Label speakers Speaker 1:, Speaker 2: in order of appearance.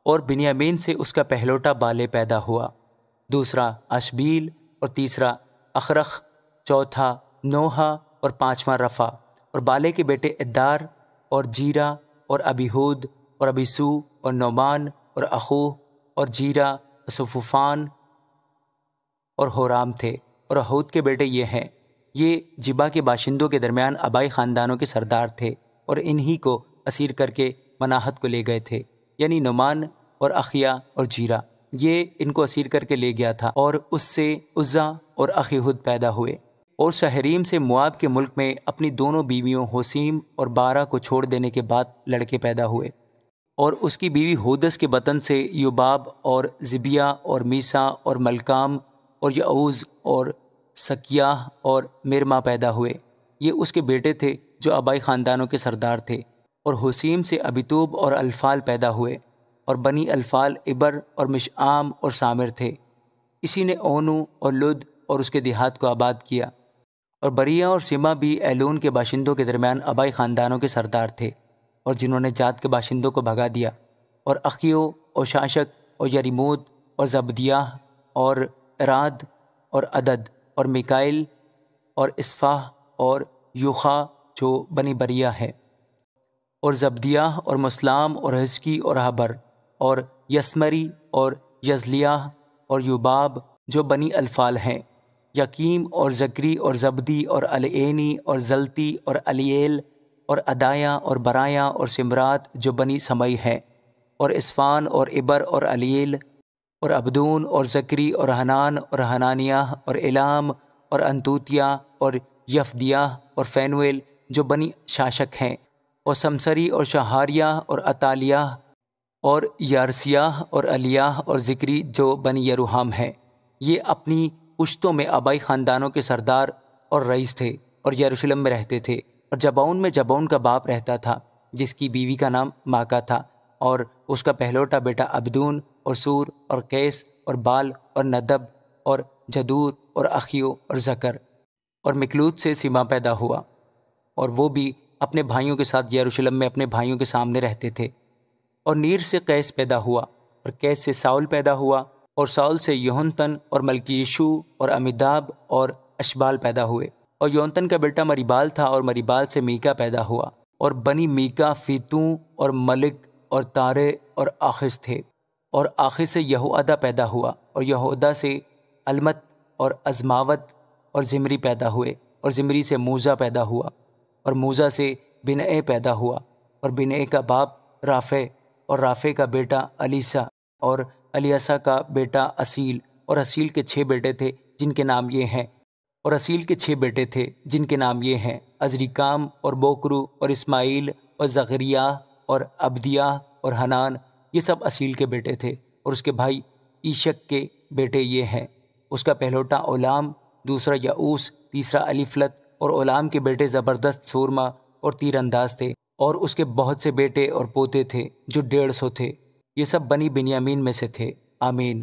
Speaker 1: اور بنیامین سے اس کا پہلوٹا بالے پیدا ہوا، دوسرا اشبیل اور تیسرا اخرخ، چوتھا نوحہ اور پانچواں رفع، اور بالے کے بیٹے ادار اور جیرا اور ابیہود اور ابیسو اور نعمان اور اخوہ اور جیرا اور صفوفان اور حورام تھے، اور احود کے بیٹے یہ ہیں۔ یہ جبا کے باشندوں کے درمیان آبائی خاندانوں کے سردار تھے، اور انہی کو اسیر کر کے مناحت کو لے گئے تھے، یعنی نعمان اور اخیا اور جیرا، یہ ان کو اسیر کر کے لے گیا تھا، اور اس سے عزا اور اخیہد پیدا ہوئے۔ اور شہریم سے مواب کے ملک میں اپنی دونوں بیویوں حسیم اور بارہ کو چھوڑ دینے کے بعد لڑکے پیدا ہوئے، اور اس کی بیوی ہودس کے بطن سے یوباب اور زبیہ اور میسا اور ملکام اور یعوز اور سکیاہ اور مرما پیدا ہوئے، یہ اس کے بیٹے تھے جو آبائی خاندانوں کے سردار تھے۔ اور حسیم سے ابیتوب اور الفال پیدا ہوئے، اور بنی الفال عبر اور مشعام اور سامر تھے۔ اسی نے اونو اور لد اور اس کے دیہات کو آباد کیا۔ اور بریہ اور سما بھی ایلون کے باشندوں کے درمیان آبائی خاندانوں کے سردار تھے، اور جنہوں نے جات کے باشندوں کو بھگا دیا۔ اور اخیو اور شاشک اور یریموت اور زبدیاہ اور اراد اور عدد اور میکائل اور اسفاہ اور یوخا جو بنی بریہ ہے، اور زبدیاہ اور مسلام اور حزکی اور حبر اور یسمری اور یزلیاہ اور یوباب جو بنی الفال ہیں، یقیم اور زکری اور زبدی اور العینی اور زلتی اور الییل اور ادایا اور برایا اور سمرات جو بنی سمئی ہیں، اور اسفان اور عبر اور الیل اور عبدون اور زکری اور حنان اور حنانیہ اور الام اور انتوتیا اور یفدیاہ اور فینویل جو بنی شاشک ہیں، اور سمسری اور شہاریہ اور اتالیہ اور یارسیاہ اور الیاہ اور ذکری جو بنی یروحام ہیں، یہ اپنی پشتوں میں آبائی خاندانوں کے سردار اور رئیس تھے، اور یروشلم میں رہتے تھے۔ اور جبعون میں جبعون کا باپ رہتا تھا، جس کی بیوی کا نام ماکا تھا، اور اس کا پہلوٹا بیٹا عبدون اور سور اور قیس اور بال اور ندب اور جدور اور اخیو اور زکر۔ اور مکلوت سے سما پیدا ہوا، اور وہ بھی اپنے بھائیوں کے ساتھ یروشلم میں اپنے بھائیوں کے سامنے رہتے تھے۔ اور نیر سے قیس پیدا ہوا، اور قیس سے ساؤل پیدا ہوا، اور ساؤل سے یہونتن اور ملکیشو اور امیداب اور اشبال پیدا ہوئے۔ اور یونتن کا بیٹا مریبال تھا، اور مریبال سے میکا پیدا ہوا۔ اور بنی میکا فیتوں اور ملک اور تارے اور آخس تھے۔ اور آخس سے یہوعدہ پیدا ہوا، اور یہوعدہ سے المت اور ازماوت اور زمری پیدا ہوئے۔ اور زمری سے موزہ پیدا ہوا، اور موزہ سے بنعے پیدا ہوا۔ اور بنعے کا باپ رافع، اور رافع کا بیٹا الیسا، اور الیسا کا بیٹا اسیل۔ اور اسیل کے 6 بیٹے تھے جن کے نام یہ ہیں، اور اسیل کے 6 بیٹے تھے جن کے نام یہ ہیں، عزریکام اور بوکرو اور اسماعیل اور زغریہ اور عبدیہ اور حنان، یہ سب اسیل کے بیٹے تھے۔ اور اس کے بھائی ایشک کے بیٹے یہ ہیں، اس کا پہلوٹا اولام، دوسرا یعوس، تیسرا الیفلت۔ اور اولام کے بیٹے زبردست سورما اور تیر انداز تھے، اور اس کے بہت سے بیٹے اور پوتے تھے جو 150 تھے۔ یہ سب بنی بنیامین میں سے تھے۔ آمین۔